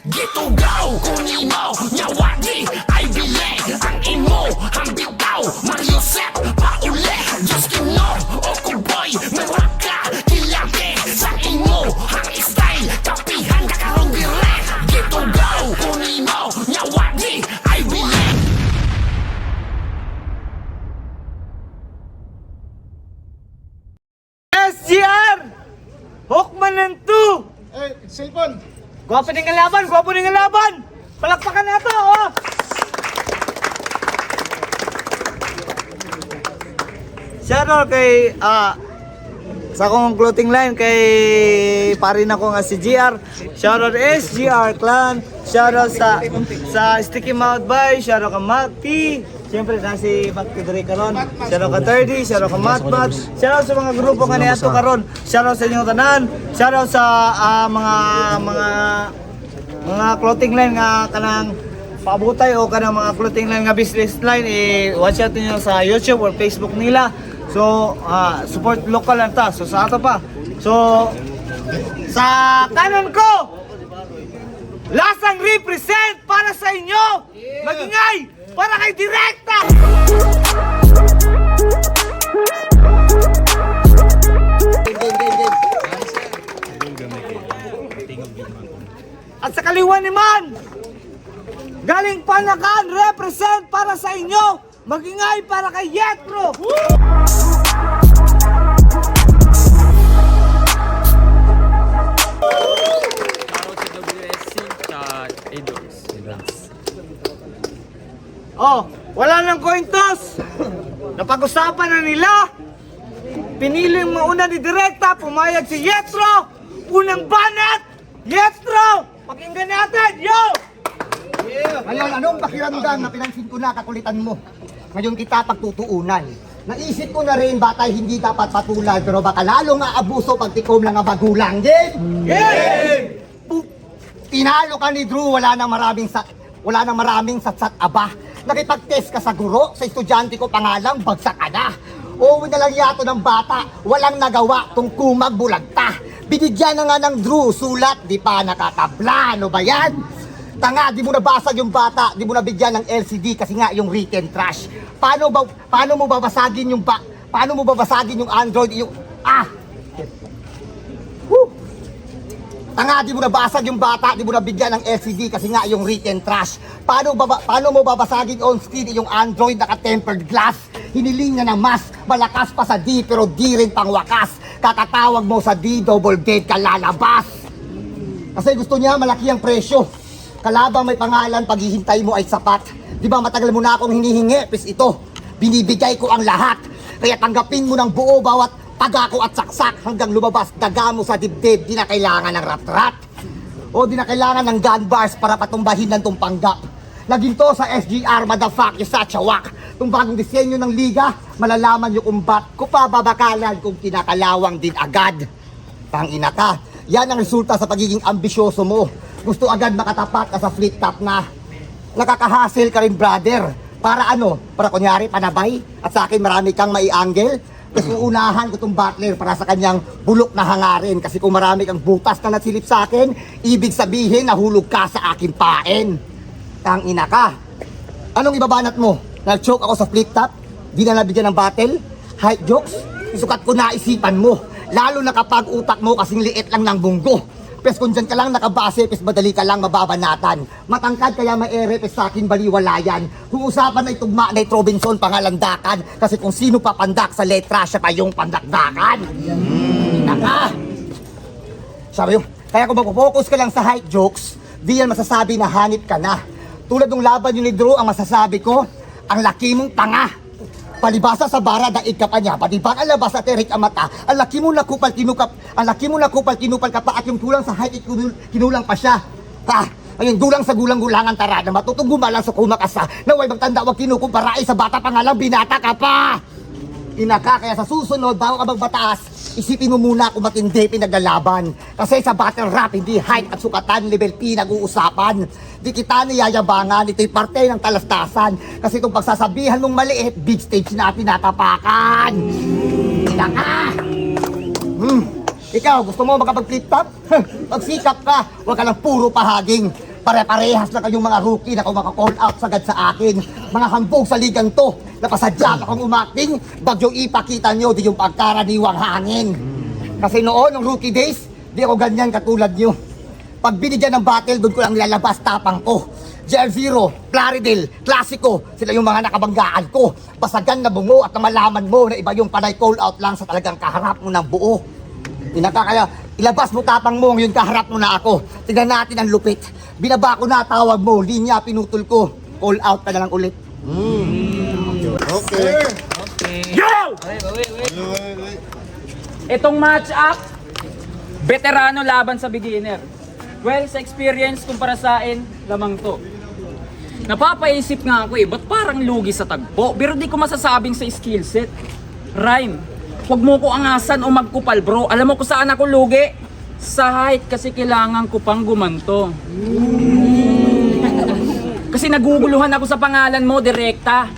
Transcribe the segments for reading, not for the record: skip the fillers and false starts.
Gitugaw, kunimo, nyawadi, ay bile. Ang imo, ang bitaw, Mariusep, pauli. Diyos kino, o kuboy, meraka, kilate. Sa imo, ang style, kapihan ka karong dire. Gitugaw, kunimo, nyawadi, ay bile. SGR! Hawkman ng 2! Eh, cellphone. Gwapo din ang laban! Gwapo din ang laban! Palakpakan na ito, oh! Shoutout kay, sa akong clothing line kay parin ako nga si GR. Shoutout SGR Clan. Shoutout sa Sticky Mouth Boy. Shoutout ka Macti. Siyempre na si Macti Dre karon. Shoutout ka 30. Shoutout ka Matmat. Shoutout sa mga grupo nga niyato karon. Shoutout sa inyong tanan. Shoutout sa mga clothing line nga kanang paabutay o kanang mga clothing line nga business line, watch out niyo sa YouTube or Facebook nila. So, support local lang ta. So, sa ato pa. So, sa kanan ko, Lasang represent para sa inyo. Magingay para kay Direkta. At sa kaliwa naman, galing Panakan, represent para sa inyo. Magingay para kay Yetro. Oh, wala nang coin toss. Napag-usapan na nila. Piniling mauna ni Direkta, pumayag si Yetro. Unang banat, Yetro. Pakinggan natin, yo! Ngayon, anong pakiramdam na pinansin ko na kakulitan mo? Ngayon kita pagtutuunan. Naisip ko na rin batay hindi dapat patulan pero baka lalong aabuso pag tikom lang ang magulang. Game! Game! Tinalo ka ni Drew, wala nang maraming satsat aba. Nakipag-test ka sa guro, sa estudyante ko pangalang bagsak ka na. Uwi na lang yato ng bata, walang nagawa kung kumag bulagta. Binigyan na nga ng Drew, sulat, di pa nakatabla, ano ba yan? Tanga, di mo nabasag yung bata, di mo nabigyan ng LCD kasi nga yung written trash. Paano mo babasagin yung Android, yung Tanga, di mo nabasag yung bata, di mo nabigyan ng LCD kasi nga yung written trash. Paano mo babasagin on screen yung Android naka-tempered glass? Hiniling na ng mas, malakas pa sa D pero di rin pang wakas. Kakatawag mo sa D, double dead ka lalabas. Kasi gusto niya malaki ang presyo. Kalabang may pangalan, paghihintay mo ay sapat. Di ba matagal mo na akong hinihingi, pis ito, binibigay ko ang lahat. Kaya tanggapin mo ng buo bawat pagako at saksak hanggang lumabas daga mo sa dibdib. Di na kailangan ng rat-rat. O di na kailangan ng gun bars para patumbahin ng tumpanggap. Naging to sa SGR, motherfuck, you such a whack. Itong bagong disenyo ng liga, malalaman yung kumbat ko pa babakalan kung kinakalawang din agad. Tangina ka, yan ang resulta sa pagiging ambisyoso mo. Gusto agad makatapat ka sa flip top na. Nakakahassle ka rin, brother. Para ano? Para kunyari panabay? At sa akin marami kang mai-angle? Kasi uunahan ko itong butler para sa kanyang bulok na hangarin. Kasi kung marami kang butas na nasilip sa akin, ibig sabihin nahulog ka sa aking pain. Tangina ka. Anong ibabanat mo? Nag-choke ako sa flip top? Di na nabigyan ng battle? Height jokes? Sukat ko naisipan mo. Lalo na kapag utak mo kasing liit lang ng bunggo. Pes kung dyan ka lang nakabase, pes madali ka lang mababanatan. Matangkad kaya maere, pes sa akin baliwalayan. Kung usapan na itugma na Robinson pangalandakan. Kasi kung sino papandak sa letra, siya pa yung pandakdakan. Naka! Sabi yung, kaya kung mag-focus ka lang sa height jokes, di yan masasabi na hanip ka na. Tulad ng laban yun ni Drew, ang masasabi ko, ang laki mong tanga. Palibasa sa bara, daig ka pa niya. Palibang alabas at terik ang mata. Ang laki mo nakupal, kinupal ka pa. At yung tulang sa height, kinulang pa siya. Ha? Ayun, dulang sa gulang-gulangan tara. Na matutong gumalang sa kumakasa. Naway magtanda, wag kinukumpara. Sa bata pa nga lang, binata ka pa. Inaka, kaya sa susunod, bago ka magbataas, isipin mo muna kung matindi pinaglalaban. Kasi sa battle rap, hindi height at sukatan, level P nag-uusapan. Di kita niyayabangan, ito'y parte ng talastasan. Kasi itong pagsasabihan mong maliit, big stage na tinatapakan. Inaka! Ikaw, gusto mo makapag-flip top? Magsikap ka, huwag ka lang puro pahaging. Pare-parehas na kayong mga rookie na kumaka-call out sagad sa akin. Mga hambog sa ligang to. Napasadya akong umakting, bagyong ipakita nyo di yung pagkaraniwang hangin. Kasi noon, ng rookie days, di ako ganyan katulad nyo. Pag binigyan ng battle, doon ko lang lalabas tapang ko. GR0, Plaridel, Classico, sila yung mga nakabanggaan ko. Basagan na bungo at na malaman mo na iba yung panay call out lang sa talagang kaharap mo ng buo. Kaya ilabas mo tapang mo ngayon kaharap mo na ako. Tignan natin ang lupit. Binaba ko na tawag mo, linya pinutol ko. Call out ka na lang ulit. Okay. Yo! Itong match up, veterano laban sa beginner. Well, sa experience kumpara sa akin, lamang to. Napapaisip nga ako ba't parang lugi sa tagpo? Pero di ko masasabing sa skill set. Rhyme, huwag mo ko angasan o magkupal bro. Alam mo kung saan ako lugi? Sa height kasi kailangan ko pang gumanto. Kasi naguguluhan ako sa pangalan mo, direkta.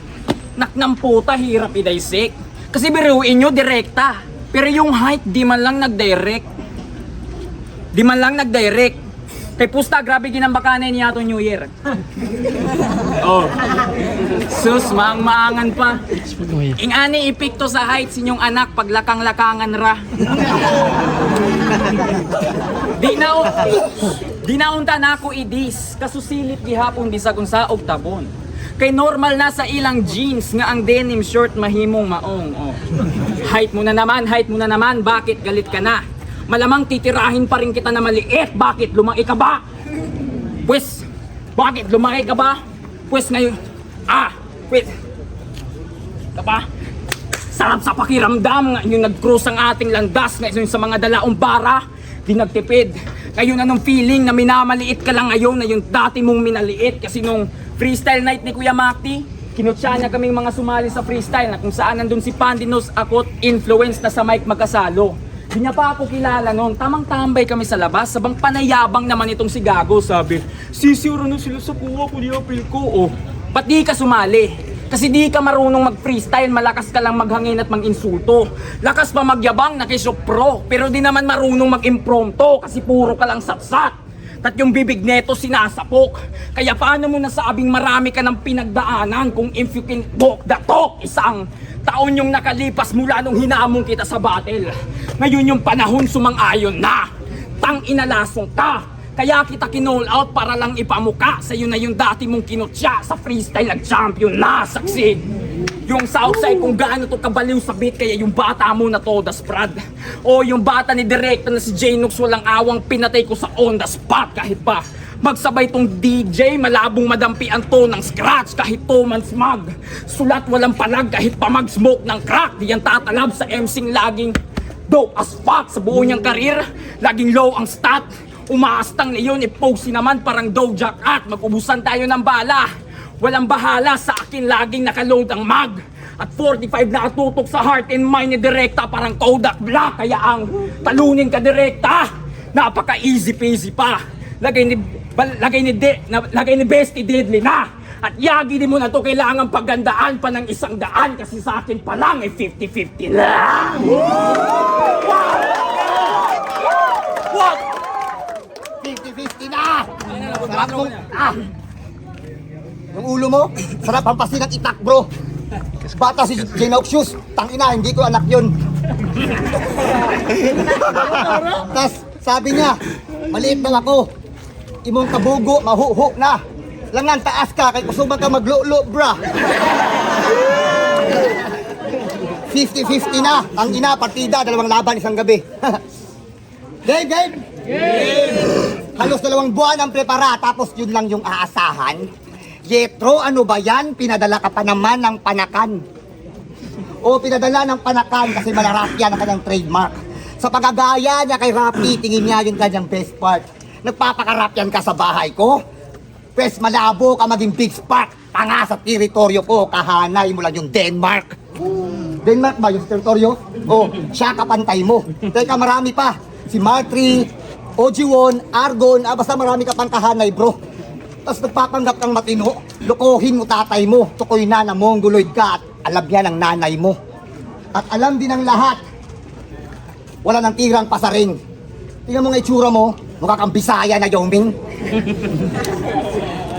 Naknang puta, hirap i-dissect. Kasi biruin nyo, direkta. Pero yung height, di man lang nag-direct. Di man lang nag-direct. Kay pusta, grabe ginambakanan niya itong New Year. Oh. Sus, maang-maangan pa. Ingani ipikto sa height sinyong anak paglakang-lakangan ra. Di naunta na ako idis. Kasusilip gihapon di sa kung sa tabon. Kay normal na sa ilang jeans nga ang denim short mahimong maong. Oh. Height mo na naman, bakit galit ka na? Malamang titirahin pa rin kita na maliit. Bakit lumaki ka ba? Bakit lumaki ka ba? Ngayon, Kaba? Sarap sa pakiramdam nga yung nag-cruise ang ating landas ngayon sa mga dalaong bara. Di nagtipid. Ngayon anong feeling na minamaliit ka lang ngayon na yung dati mong minaliit? Kasi nung freestyle night ni Kuya Makti, kinutsa niya kaming mga sumali sa freestyle na kung saan nandun si Pandinos, ako't influence na sa mic magkasalo. Di niya pa ako kilala noon. Tamang tambay kami sa labas. Sabang panayabang naman itong si Gago. Sabi, sisiro na sila sa kuha ko, di apil ko. Oh, ba't di ka sumali? Kasi di ka marunong mag-freestyle. Malakas ka lang maghangin at mag-insulto. Lakas pa magyabang na pro. Pero di naman marunong mag-imprompto. Kasi puro ka lang satsat. At yung bibig neto sinasapok. Kaya paano mo nasabing marami ka ng pinagdaanan kung if you can walk the talk? Isang taon yung nakalipas mula nung hinamon kita sa battle. Ngayon yung panahon sumang-ayon na. Tang inalasong ka. Kaya kita kinall out para lang ipamuka. Sa'yo na yung dati mong kinutya sa freestyle nag-champion na. Saksi. Yung Southside kung gaano to kabaliw sa beat. Kaya yung bata mo na to das Brad. O yung bata ni Direkta na si J-Nox walang awang pinatay ko sa on the spot. Kahit pa magsabay tong DJ, malabong madampian to ng scratch kahit 2 months mag. Sulat walang palag kahit pa mag-smoke ng crack. Di yan tatalab sa MC'ng laging dope as fuck. Sa buo niyang karir, laging low ang stat. Umaastang na yun, i-post naman parang Doja Cat. Mag-ubusan tayo ng bala. Walang bahala sa akin, laging nakaload ang mag. At 45 na atutok sa heart and mind ni Direkta parang Kodak Black. Kaya ang talunin ka Direkta, napaka-easy peasy pa. Lagay ni Bestie Deadly na. At yagi din mo na to kailangan paggandaan pa ng 100 kasi sa akin pa lang 50-50 lang. What? 50-50 na! Sarap mo! Yung ulo mo, sarap hampasin ng itak bro. Bata si Genoxius, tangina, hindi ko anak yun. Tas sabi niya, maliit lang ako. Imong kabugo, mahuhuk na. Langan taas ka, kay kusuman ka maglulo, bra. 50-50 na. Ang ina, partida, 2 laban isang gabi. Game! Halos 2 buwan ang prepara, tapos yun lang yung aasahan. Yetro, ano ba yan? Pinadala ka pa naman ng panakan. O pinadala ng panakan kasi malarapya ng kanyang trademark. Sa pagagaya niya kay Rapi, tingin niya yung kanyang best part. Nagpapakarapyan ka sa bahay ko? Pwes malabo ka maging big spark. Tanga sa teritoryo ko, kahanay mo lang yung Denmark. Denmark ba yung teritoryo? O, siya kapantay mo. Teka, marami pa. Si Martri, OG1, Argon, basta marami ka pang kahanay bro. Tapos nagpapanggap kang matino, lukuhin mo tatay mo, tukoy na na mongoloid ka at alam yan ng nanay mo. At alam din ng lahat, wala nang tirang pasaring. Tingnan mo nga itsura mo, mukha kang Bisaya na Yoming.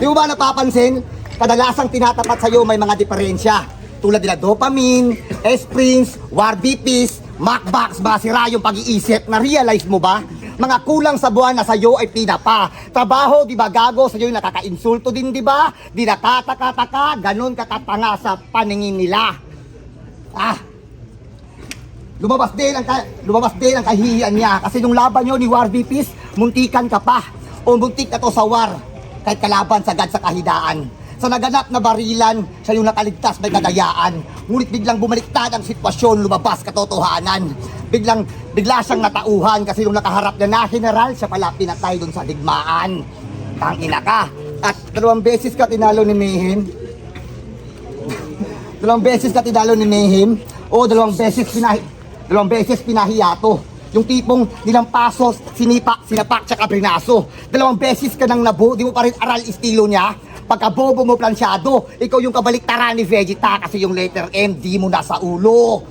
Di mo ba napapansin? Kadalasang tinatapat sa'yo may mga diferensya. Tulad nila dopamine, S-Prince, Warbipis, Macbox, mga sira yung pag-iisip. Na-realize mo ba? Mga kulang sa buwan na sa'yo ay pinapa. Trabaho, di ba gago? Sa'yo yung nakaka-insulto din, di ba? Di nakataka-taka, ganun kakatanga sa paningin nila. Lumabas din ang kahihiyan niya kasi nung laban nyo ni Warbipis, muntikan ka pa o muntik na to sa war kahit kalaban sagad sa kahidaan. Sa naganap na barilan, siya yung nakaligtas may kadayaan. Ngunit biglang bumaliktad ang sitwasyon, lumabas katotohanan. Bigla siyang natauhan kasi yung nakaharap niya na general, siya pala pinatay dun sa digmaan. Tangina ka. At 2 beses ka tinalo ni Mayhem. 2 beses ka tinalo ni Mayhem. O 2 beses pinahiyato. Yung tipong nilampasos, sinapak, tsaka brinaso. 2 beses ka nang nabu, di mo pa rin aral estilo niya. Pagkabobo mo plansyado, ikaw yung kabaliktaran ni Vegeta kasi yung letter M, di mo nasa ulo.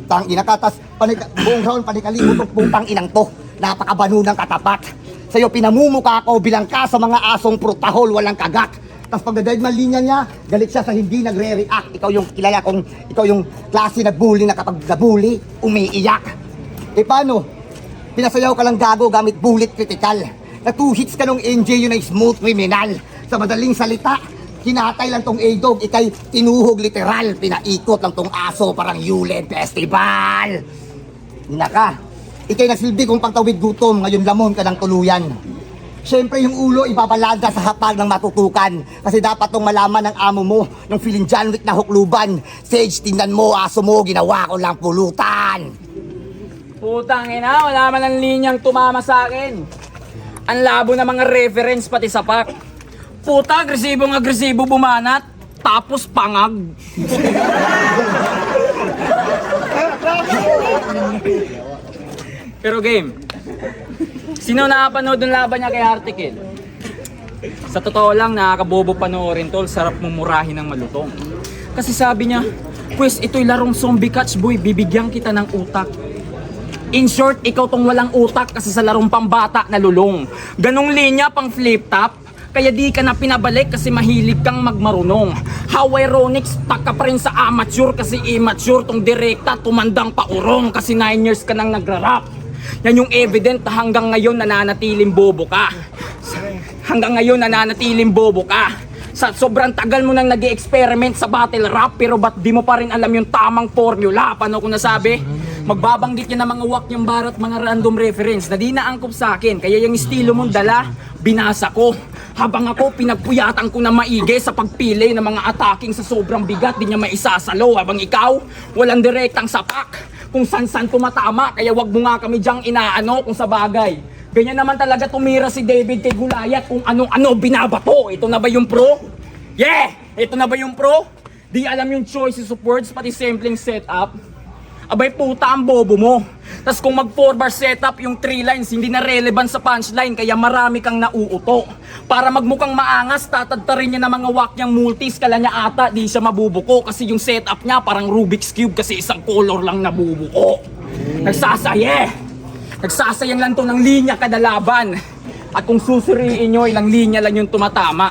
Tangina ka, tas buong round panikalimot ng putang inang to. Napakabano ng katapat. Sa'yo pinamumuka ko bilang ka sa mga asong protahol, walang kagat. Tapos pagdadayad man linya niya, galit siya sa hindi nagre-react. Ikaw yung kilala kong, ikaw yung klase na bully na kapag nabully, umiiyak. Eh paano? Pinasayaw ka lang gago gamit bullet critical. Na 2 hits ka nung NJ yun ay smooth criminal. Sa madaling salita, kinatay lang tong A-Dog, ikay tinuhog literal. Pinaikot lang tong aso parang Yulen Festival. Naka, ikay nasilbi kong pagtawid gutom, ngayon lamon ka ng tuluyan. Siyempre yung ulo ibabalaga sa hapag ng matutukan. Kasi dapat tong malaman ng amo mo, ng feeling John Wick na hukluban. Sage, tingnan mo, aso mo, ginawa ko lang pulutan. Putang ina, wala man ang linyang tumama sa akin. Ang labo na mga reference pati sa pack. Puta, agresibo bumanat, tapos pangag. Pero game, sino nakapanood ng laban niya kay Article? Sa totoo lang, nakakabobo panoorin tol, sarap mumurahin ng malutong. Kasi sabi niya, "Pwes, ito'y larong zombie catch boy, bibigyan kita ng utak." In short, ikaw tong walang utak kasi sa larong pambata na lulong. Ganong linya pang flip top, kaya di ka na pinabalik kasi mahilig kang magmarunong. How ironic, stuck ka pa rin sa amateur kasi immature tong direkta, tumandang paurong kasi 9 years ka nang nagrarap. Yan yung evident na hanggang ngayon nananatiling bobo ka. Hanggang ngayon nananatiling bobo ka. Sa sobrang tagal mo nang nag-experiment sa battle rap, pero ba't di mo pa rin alam yung tamang formula? Paano ko nasabi? Magbabanggit niya ng mga wak niyang barat, mga random reference na di naangkop sa akin. Kaya yung estilo mong dala, binasa ko. Habang ako, pinagpuyatan ko na maigi sa pagpili ng mga attacking sa sobrang bigat, di niya maisasalo. Habang ikaw, walang direktang sapak kung san-san tumatama. Kaya wag mo nga kami diyang inaano kung sa bagay. Ganyan naman talaga tumira si David kay Goliath kung ano-ano binabato. Ito na ba yung pro? Yeah! Ito na ba yung pro? Di alam yung choices of words, pati simpleng setup. Abay puta ang bobo mo. Tas kung mag 4-bar setup yung 3 lines, hindi na relevant sa punchline, kaya marami kang nauuto. Para magmukhang maangas, tatadtarin niya ng mga wak niyang multis, kala niya ata di siya mabubuko kasi yung setup niya parang Rubik's Cube kasi isang color lang nabubuko. Nagsasayang lang to ng linya kada laban. At kung susuriin nyo, ilang linya lang yung tumatama.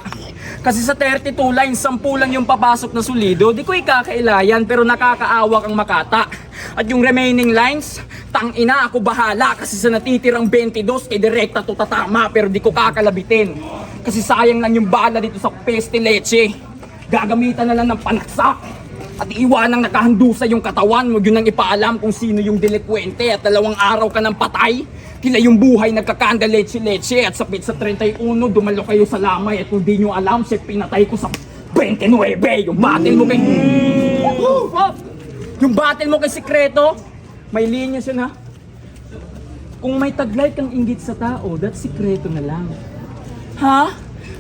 Kasi sa 32 lines, 10 lang yung papasok na solido, di ko ikakailayan pero nakakaawa kang makata. At yung remaining lines, tangina ako bahala kasi sa natitirang 22 kay direkta to tatama pero di ko kakalabitin. Kasi sayang lang yung bala dito sa peste leche. Gagamitan na lang ng panaksak. At iwanang nakahandusa yung katawan, huwag yun nang ipaalam kung sino yung delikwente at 2 araw ka ng patay. Tila yung buhay nagkakanda leche-leche at sapit sa 31, dumalo kayo sa lamay at kung di nyo alam, siya pinatay ko sa 29. Yung battle mo kay... Yung battle mo kay Sikreto, may linya siya na. Kung may taglay kang inggit sa tao, that's Sikreto na lang. Ha?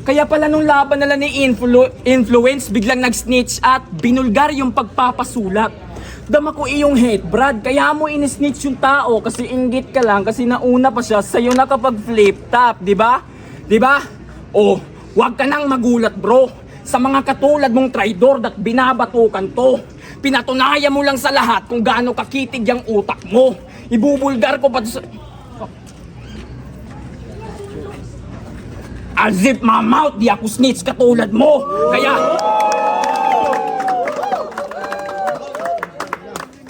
Kaya pala nung laban nila ni Influence, biglang nag-snitch at binulgar yung pagpapasulat. Dama ko iyong hate, Brad. Kaya mo in-snitch yung tao kasi inggit ka lang kasi nauna pa siya sa'yo na kapag flip top, di ba? Di ba? Oh, wag ka nang magulat, bro. Sa mga katulad mong traidor at binabatukan to. Pinatunayan mo lang sa lahat kung gaano kakitig yung utak mo. Ibubulgar ko pa sa... I'll zip my mouth, di ako snitch katulad mo.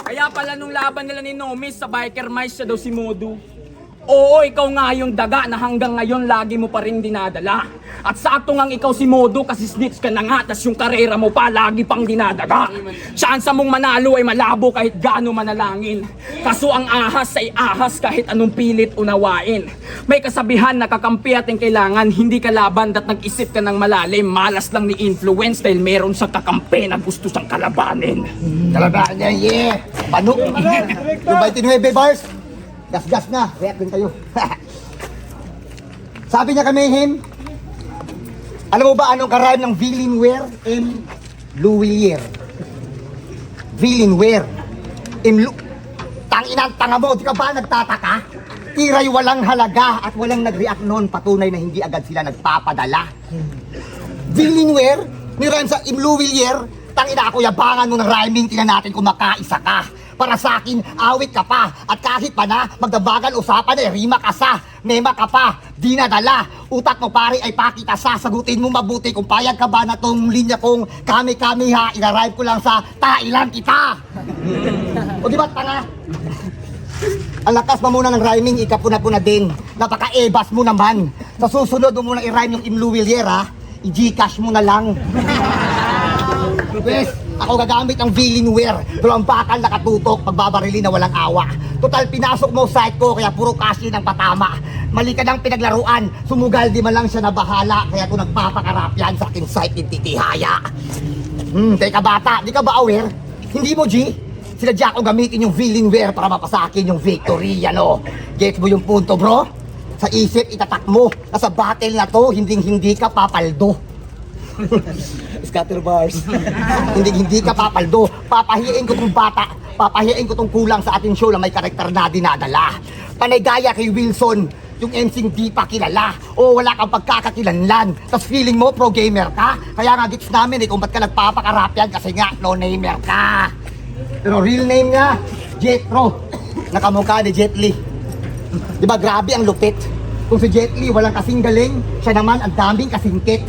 Kaya pala nung laban nila ni Nomis sa biker mice, siya daw si Modu. Oo, ikaw nga yung daga na hanggang ngayon lagi mo pa rin dinadala. At sakto ngang ikaw si Modu kasi snitch ka na nga, tas yung karera mo pa lagi pang dinadaga. Tsansa mong manalo ay malabo kahit gaano manalangin. Kaso ang ahas ay ahas kahit anong pilit unawain. May kasabihan na kakampi ating kailangan, hindi ka laban at nag-isip ka ng malalim. Malas lang ni influence dahil meron sa kakampi na gusto siyang kalabanin. Talaga niya, yeah. Pano? Yung 29 bars. Gas-gas na. React din kayo. Sabi niya kami, Him, alam mo ba anong karayom ng Villeneuve? Louvier. Villeneuve. Tanginang tanga mo, di ka ba nagtataka? Tiray walang halaga at walang nag-react noon. Patunay na hindi agad sila nagpapadala. Villeneuve, nirem sa Louvier, tangina ako yabangan mo ng rhyming, tina natin kung makaisa ka. Para sa akin, awit ka pa. At kahit pa na, magdabagan usapan eh, rima ka sa, mema ka pa, di nadala. Utak mo pare ay pakita sa, sagutin mo mabuti kung payag ka ba na tong linya kong kami-kami ha, inarive ko lang sa tailan kita. O di ba tanga? Ang lakas pa muna ng rhyming, ikapuna-puna din. Napaka-ebas mo naman. Sa susunod mo muna i-rhyme yung Imluwilier ha, i-Gcash mo na lang. Yes, ako gagamit ng Villeneuve. Pero ang bakal nakatutok, pagbabarili na walang awa. Total, pinasok mo site ko, kaya puro cash ang patama. Mali ka ng pinaglaruan, sumugal di man lang siya na bahala. Kaya kung nagpapakarap yan sa aking site, intitihaya. Teka bata, di ka ba aware? Hindi mo, G? Sinadya ko gamitin yung Villeneuve para mapasakin yung victory, ano? Get mo yung punto, bro? Sa isip, itatak mo. Nasa battle na to, hindi ka papaldo. Scatter bars. hindi ka papaldo. Papahiyain ko tong bata. Papahiyain ko tong kulang sa ating show na may karakter na dinadala. Panay gaya kay Wilson, yung MCing di pa kilala. O wala kang pagkakakilanlan. Tas feeling mo pro gamer ka. Kaya nga gits namin kung ba't ka nagpapakarap yan kasi nga no namer ka. Pero real name niya, Jetro. Nakamukha ni Jet Li. Di ba grabe ang lupit? Kung si Jet Li walang kasing galing, siya naman ang daming kasingkit.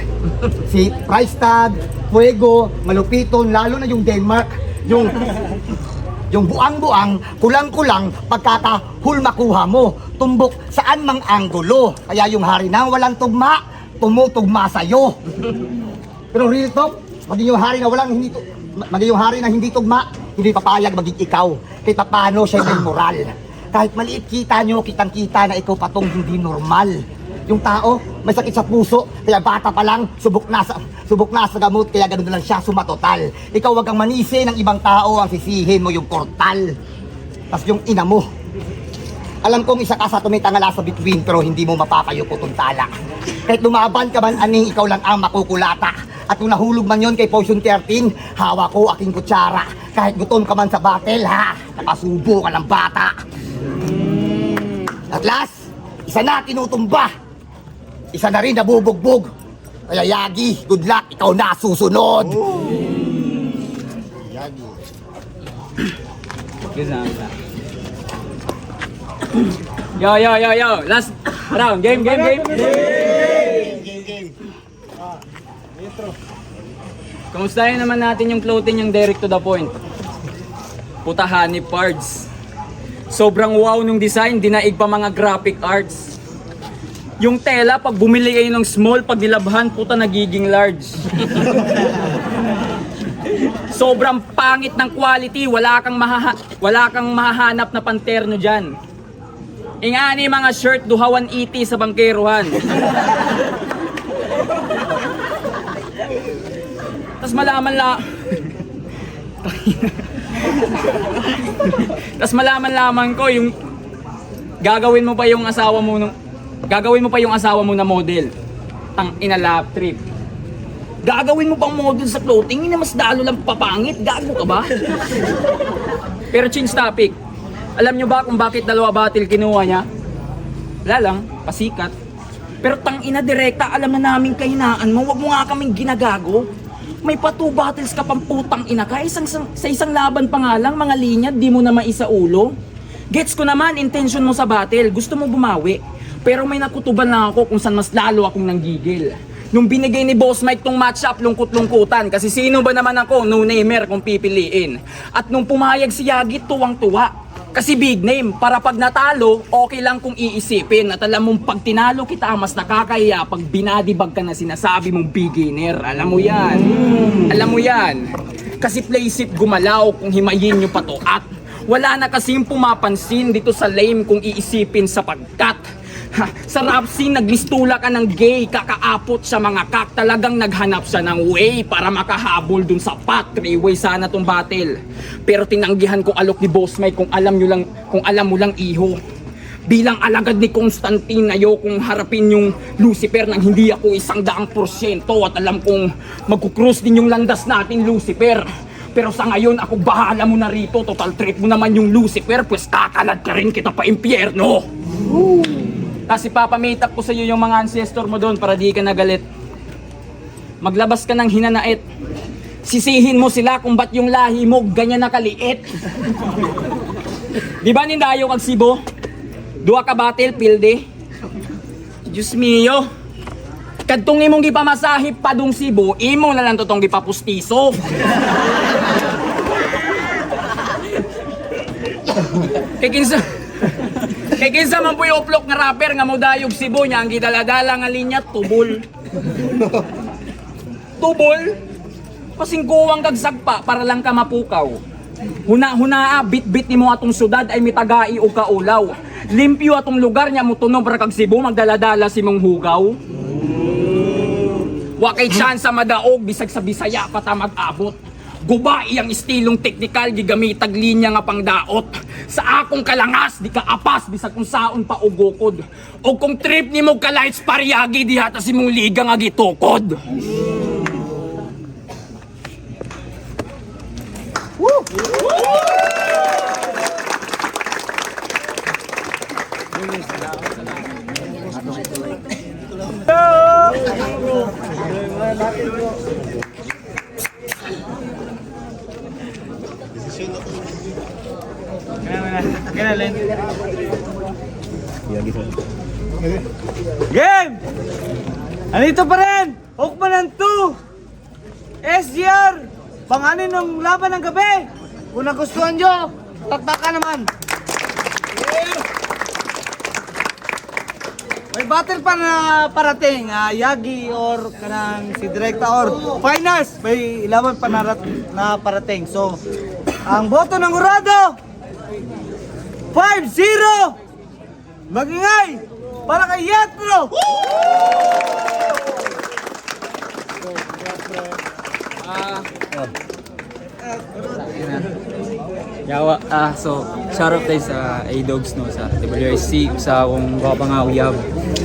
Si Price Tag, Fuego, Malupiton, lalo na yung Denmark, yung buang-buang, kulang-kulang, pagkakahulmakuha mo, tumbok saan mang anggulo. Kaya yung hari na walang tugma, tumutugma sa'yo. Pero real talk, maging yung hari na hindi tugma, hindi papayag maging ikaw. Kahit paano siya may moral. Kahit maliit kita nyo, kitang-kita na ikaw patong hindi normal. Yung tao, may sakit sa puso, kaya bata pa lang, subok na sa gamot, kaya ganun na lang siya sumatotal. Ikaw wag kang manisi ng ibang tao, ang sisihin mo yung portal. Tas yung ina mo. Alam kong isa ka sa tumitangala sa between, pero hindi mo mapapayo ko tong tala. Kahit lumaban ka man aning, ikaw lang ang makukulata. At kung nahulog man yon kay Poison 13, hawa ko aking kutsara. Kahit gutom ka man sa battle, ha, nakasubo ka ng bata. At last, isa na tinutumba. Isa na rin nabubugbog. Kaya Yagi, good luck, ikaw na susunod. Yagi. Yo. Last round. Game. Kamustahin naman natin yung clothing yung direct to the point. Putahan ni Pards. Sobrang wow nung design, dinaig pa mga graphic arts. Yung tela, pag bumili kayo ng small, pag nilabhan, puta nagiging large. Sobrang pangit ng quality, wala kang mahahanap na panterno dyan. Ingani mga shirt, duhawan iti sa bangkeruhan. Tas malaman ko yung gagawin mo pa yung asawa mo na model. Tang ina lap trip. Gagawin mo pang model sa clothing, hindi mas lalo lang papangit. Gago ka ba? Pero change topic. Alam nyo ba kung bakit dalawa battle kinuha niya? Wala lang, pasikat. Pero tang ina direkta, alam na namin kahinaan mo. Wag mo nga kaming ginagago. May pa 2 battles ka pang putang ina ka. Sa isang laban pa nga lang, mga linya, di mo na maisaulo. Gets ko naman, intention mo sa battle, gusto mo bumawi. Pero may nakutuban lang ako kung saan mas lalo akong nanggigil. Nung binigay ni Boss Mike tong matchup, lungkot-lungkutan. Kasi sino ba naman ako, no-namer kung pipiliin. At nung pumayag si Yagi, tuwang-tuwa. Kasi big name, para pag natalo, okay lang kung iisipin. At alam mong pag tinalo kita, mas nakakahiya pag binadibag ka na sinasabi mong beginner. Alam mo yan. Alam mo yan. Kasi play safe gumalaw kung himayin nyo pa to. At wala na kasing pumapansin dito sa lame kung iisipin sapagkat sa rap scene, naglistula ka ng gay, kakaapot sa mga kak, talagang naghanap siya ng way para makahabol dun sa pat. 3-way sana tong battle. Pero tinanggihan ko alok ni Boss Mike kung alam mo lang iho. Bilang alagad ni Constantine, ayokong harapin yung Lucifer nang hindi ako 100% at alam kong magkukrus din yung landas natin, Lucifer. Pero sa ngayon, ako bahala mo na rito. Total trip mo naman yung Lucifer, pues kakalad ka rin kita pa impyerno. Kasi papamate up ko sa iyo yung mga ancestor mo doon para di ka nagalit. Maglabas ka ng hinanait. Sisihin mo sila kung ba't yung lahi mo ganyan nakaliit. Di ba nindayo kag Sibo? Dua ka battlefield eh. Diyos mio. Kadtong imong gipamasahip pa dong Sibo, imo na lang totong gipapustiso. Kay kinsa man po yung uplok nga rapper nga modayog Sibo niya ang gidaladala nga linya tubol. Tubol? Pasingguwang kagsagpa para lang ka mapukaw. Huna-hunaa bit-bit nimo atong syudad ay mitagai o kaulaw. Limpyo atong lugar niya mo tunog ra kag Sibo magdaladala si mong hugaw. Wa kay tsansa madaog bisag sa Bisaya pa ta mag-abot. Guba iyang estilong teknikal gigamitag linya nga pangdaot. Sa akong kalangas di ka apas bisag kung saon pa ugukod. O kung trip nimo ka lights pariyagi di hata si mong liga nga gitukod. Woo! Game! Andito pa rin! Hukman ng 2! SGR! Panganin ng laban ng gabi! Kung nagustuhan nyo, taktakan naman! May battle pa na parating, Yagi or kanang si Direkta or finals! May laban pa na parating. So, ang boto ng Urado 5-0! Magingay! Para kay Yetro! Yawa, so shoutout tayo sa A-Dogs no, sa WRC, sa akong kapang uyab,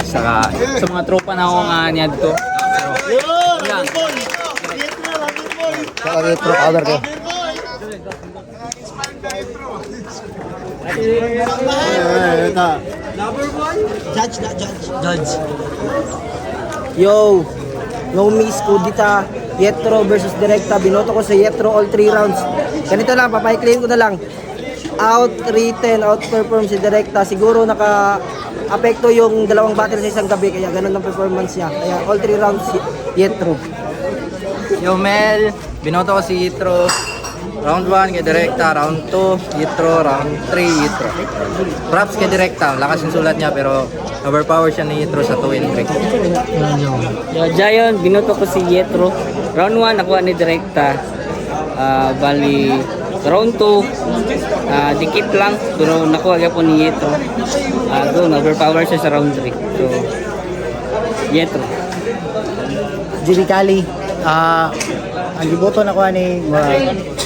sa mga tropa na ako nga niya dito. Yan. Yo, no miss kudita, Yetro versus Direkta. Binoto ko sa Yetro all 3 rounds. Ganito lang, papay-claim ko na lang. Out 3-10, outperform si Direkta. Siguro naka-apekto yung dalawang battle sa isang gabi, kaya ganun ang performance niya. Kaya all 3 rounds Yetro. Yo Mel, binoto ko si Yitro. Round 1 kay Direkta, round 2 Yitro, round 3 Yitro. Props kay Direkta, lakas yung sulat niya pero overpower siya ni Yitro sa 2 and 3. Yo, Jayon, binoto ko si Yetro. Round 1, nakuha ni Direkta. Bali, round 2, dikit lang. Pero nakuha niya po ni Yetro. Doon, overpower siya sa round 3. So, Yetro. Jimmy Cali, ang giboto nakuha ni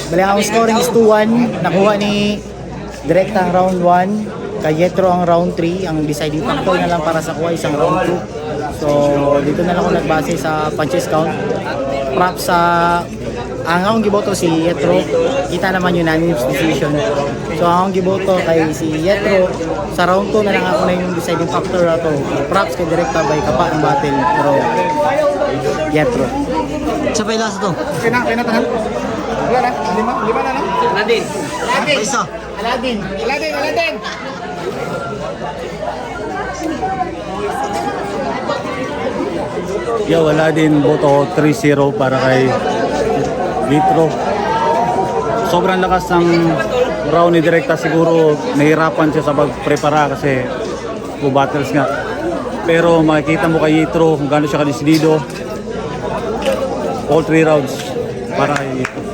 bali ang scoring is 2-1, nakuha ni Direkta ang round 1, kay Yetro ang round 3, ang deciding factor na lang para sa kuha isang round 2. So dito na lang ako nagbase sa punches count. Props sa ang akong giboto si Yetro, kita naman yung unanimous decision. So ang akong giboto kay si Yetro, sa round 2 na lang ako na yung deciding factor na to. Props kay Direkta by kapa ang battle, pero Yetro. Sa pailas to. Aladin. Isa. Aladin. Yeah, wala din. Boto ko 3-0 para kay Yitro. Sobrang lakas ng round ni Direkta. Siguro nahirapan siya sa pagprepara kasi battles nga. Pero makikita mo kay Yitro kung gaano siya kadesidido. All 3 rounds para kay Yitro.